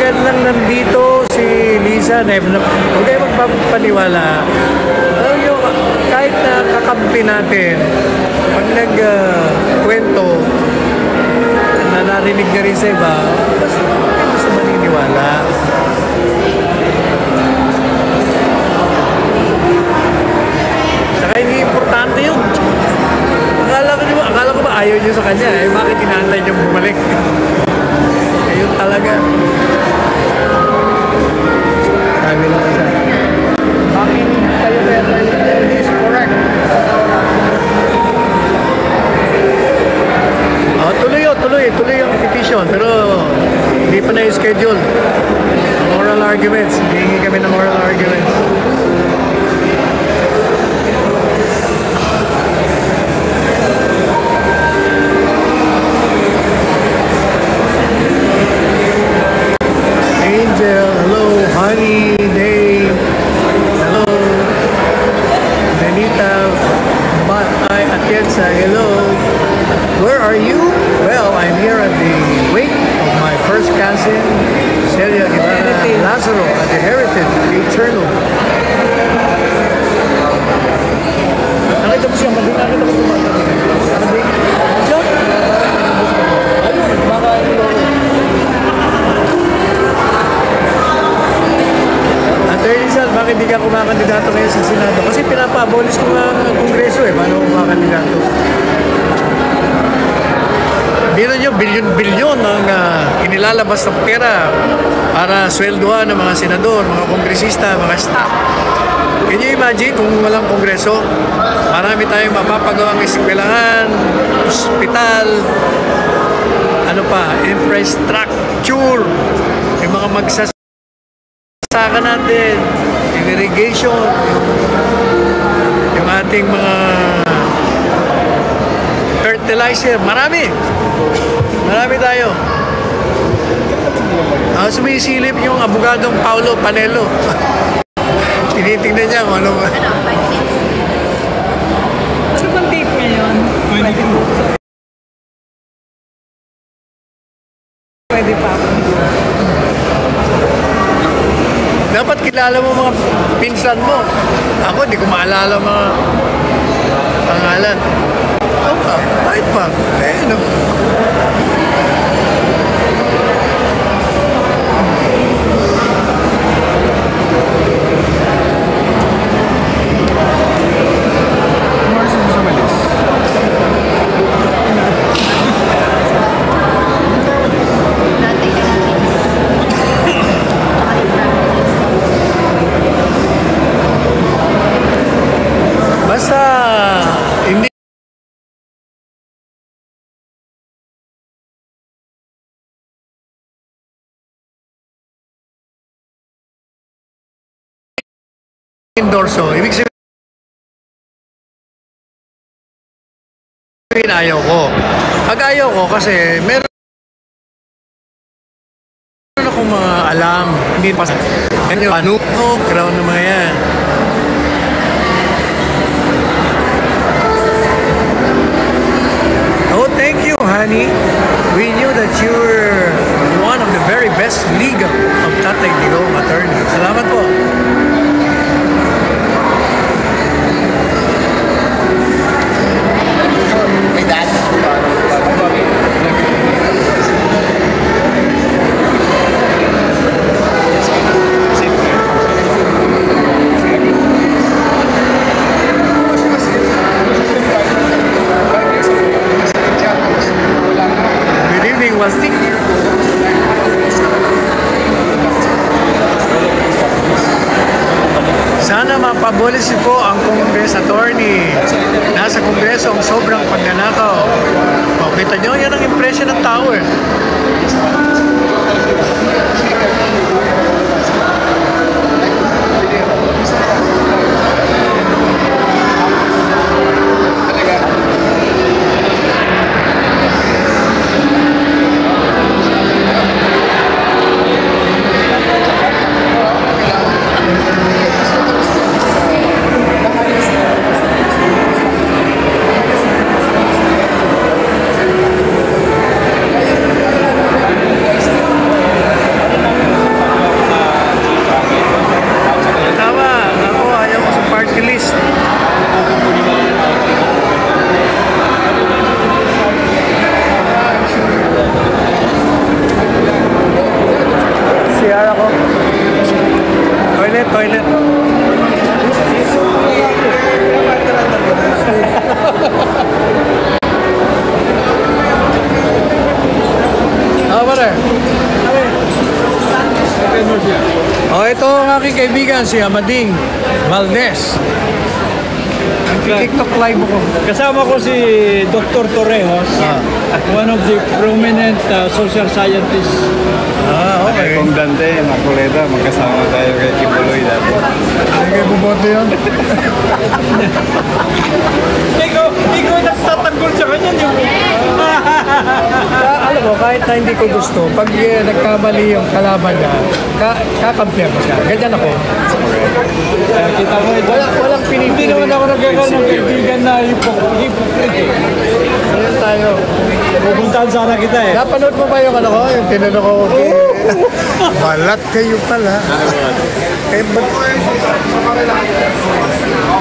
tagal lang nandito si Lisa na huwag kayo magpapaniwala. Alam nyo, kahit na kakampi natin, pag nagkwento, na narinig na rin sa iba, mas maniniwala. Saka hindi importante yun. Akala ko ba ayaw nyo sa kanya? Eh, bakit inaantay nyo bumalik? Ayun talaga. Sabi lang isa. Bakit kayo is correct? Tuloy yung petition. Pero hindi pa na-schedule. Moral arguments. Hihingi kami ng moral arguments. Angel, hello, Honey, Dave, hello, Benita, Batay, Atienza, hello. Where are you? Well, I'm here at the wake of my first cousin, Celia Guevara Lazaro, at the Heritage, the Eternal. Nakita mo siya, nakita ko tumata. Diyan? Ayun, baka Attorney Sal, bakit di ka kumakandidato ngayon sa Senado? Kasi pinapa-abolish ko nga ang Kongreso eh. Paano kumakandidato? Biro nyo, bilyon-bilyon ang inilalabas ng pera para sweldohan ng mga senador, mga kongresista, mga staff. Can you imagine kung walang Kongreso? Marami tayong mapapagawang eskwelahan, ospital, ano pa, infrastructure, yung mga magsasaka natin, yung irrigation, yung ating mga fertilizer, marami tayo. Sumisilip yung abogadong Paulo Panelo. Tinitingnan niya kung ano ba. Ano bang date ngayon? Pwede pa ako. Dapat kilala mo mga pinsan mo. Ako, di ko maalala mga pangalan. Bakit pa? Ano? Basta hindi endorso, ibig sabihin ayaw ko. Pag ayaw ko kasi meron akong mga alam, hindi pa ano, ground na mga yan. Oh, thank you, honey. We knew that you were one of the very best legal of Tatay Digong attorney. Salamat po. Sana mapabolish po ang Congress attorney. Nasa Kongreso ang sobrang pagnanakaw. O, kita nyo, yan ang impression ng tao eh. CR ako. Toilet. Pare. Ito ang aking kaibigan, si Amading Valdez. TikTok live ako. Kasama ko si Dr. Torrejos, one of the prominent social scientists. Okay. Kung Dante, Maculeta, magkasama tayo kay Kibuloy dati. Sige, buboto yun. Ikaw nagtatanggol sa kanya, di mo? Alam mo, kahit na hindi ko gusto, pag nagkamali yung kalaban niya, kakampiyan ko siya. Ganyan ako. Kita mo ito. Walang pinipili. Hindi naman ako nagkakaroon ng kaibigan na hypocrite. Ayan tayo. Pupuntahan sana kita eh. Napanood mo ba yung ano ko? Yung tinanong ko. Balat kayo pala. Eh, ba't?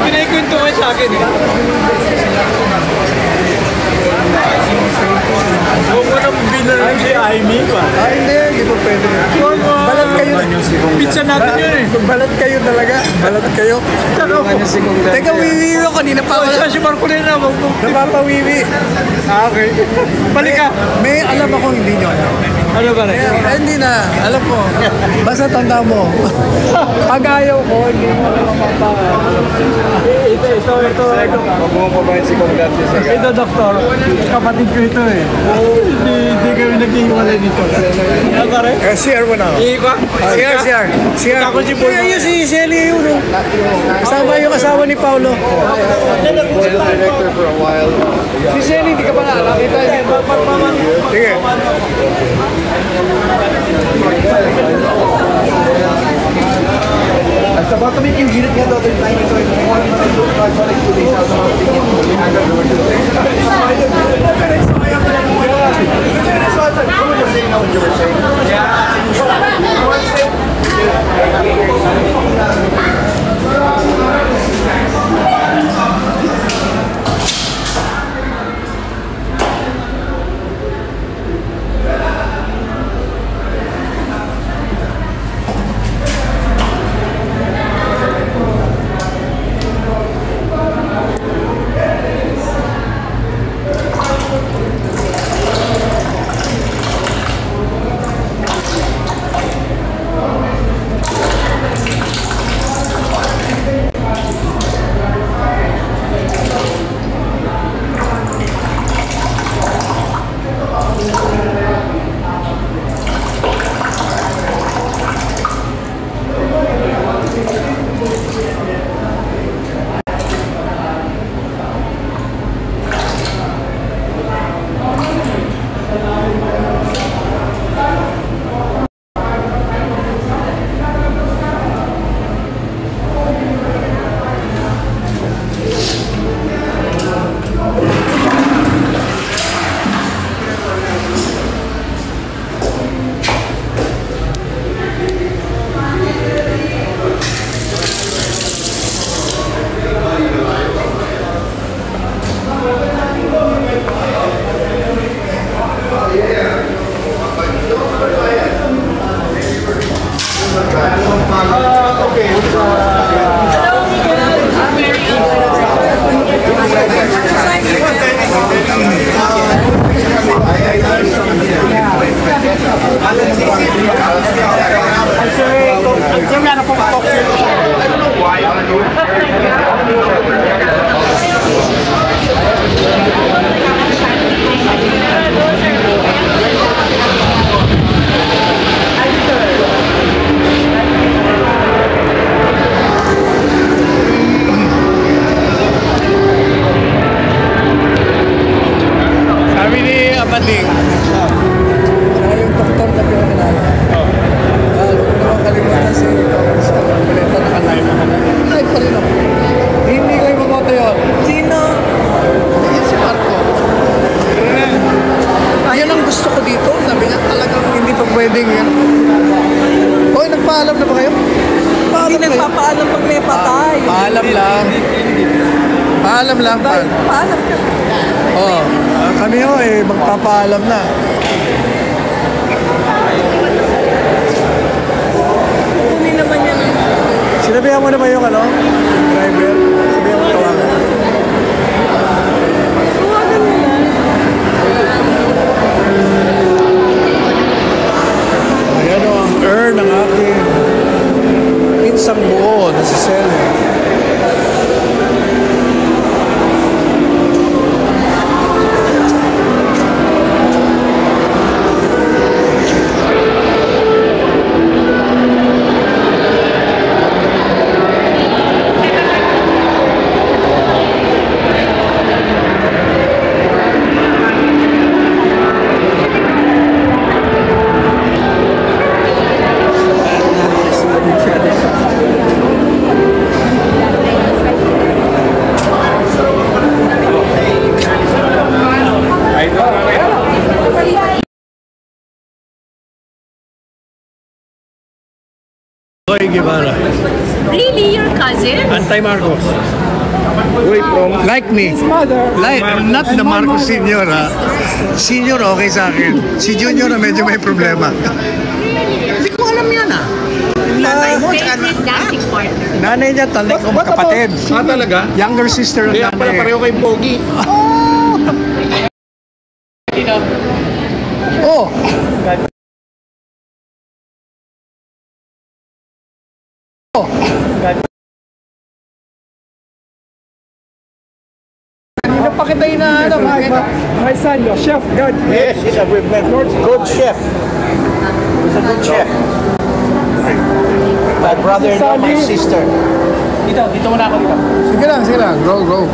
Pinaikwento kayo sa akin eh. Huwag mo nang binarang si Amy pa. Hindi po pwede. Balat kayo. Pizza natin yun eh. Balat kayo talaga. Balat kayo. Teka, wiwi ko. Kanina pa ako. Si Marco na Napapawiwi. okay. Balik ka. May alam ako hindi nyo alam. Ano ba rin? Hindi na. Alam ko. Basta tanda mo. Pag ayaw ko, hindi mo alam ang Ito. Huwag mo pabahin si Kong Dante sa Ito, doktor. Kapatid ko ito eh. Hindi kami naghihiwalay nito. Ano ba rin? share mo na. Iikwa? Share. Ako si Paul. Yung si Shelly yun. Kasama yung asawa ni Paulo. director for a while. Si Shelly, hindi ka pala. Nakita niya. Sige. Sa bottom yung ginit niya daw, I want to like 2 days out of Sabi ni Amading, siya yung doktor na pinakilala. Huwag ko naman kalimutan si Dr. Maculeta na ka-live ako. Live pa rin ako. Hindi ko ipamoto yun. Sino? Yan si Marco. Yan ang gusto ko dito. Sabi niya talagang hindi pa pwedeng yan. Hoy, nagpaalam na ba kayo? Hindi nagpapaalam pag may patay. Paalam lang. Paalam lang. Paalam ka. Oo. Kami ho magpapaalam na. murder ng aking pinsang buo na si Selma. Hoy, Guevara. Really, your cousin? Anti-Marcos. Like me. Like, not the Marcos Senior, ha? Senior, okay sa akin. Si Junior na medyo may problema. Hindi ko alam yan, ha? Nanay mo, tsaka Favorite dancing partner? nanay niya, talik kong kapatid. Talaga? Younger sister ng Kaya pala nanay. pareho kay Pogi. Oh! Oh! Kanina pa kita inaano. My son, your chef, God. Yes, we've met. Good chef. He's a good chef. My brother-in-law, my sister. Dito muna ako dito. Sige lang. Go.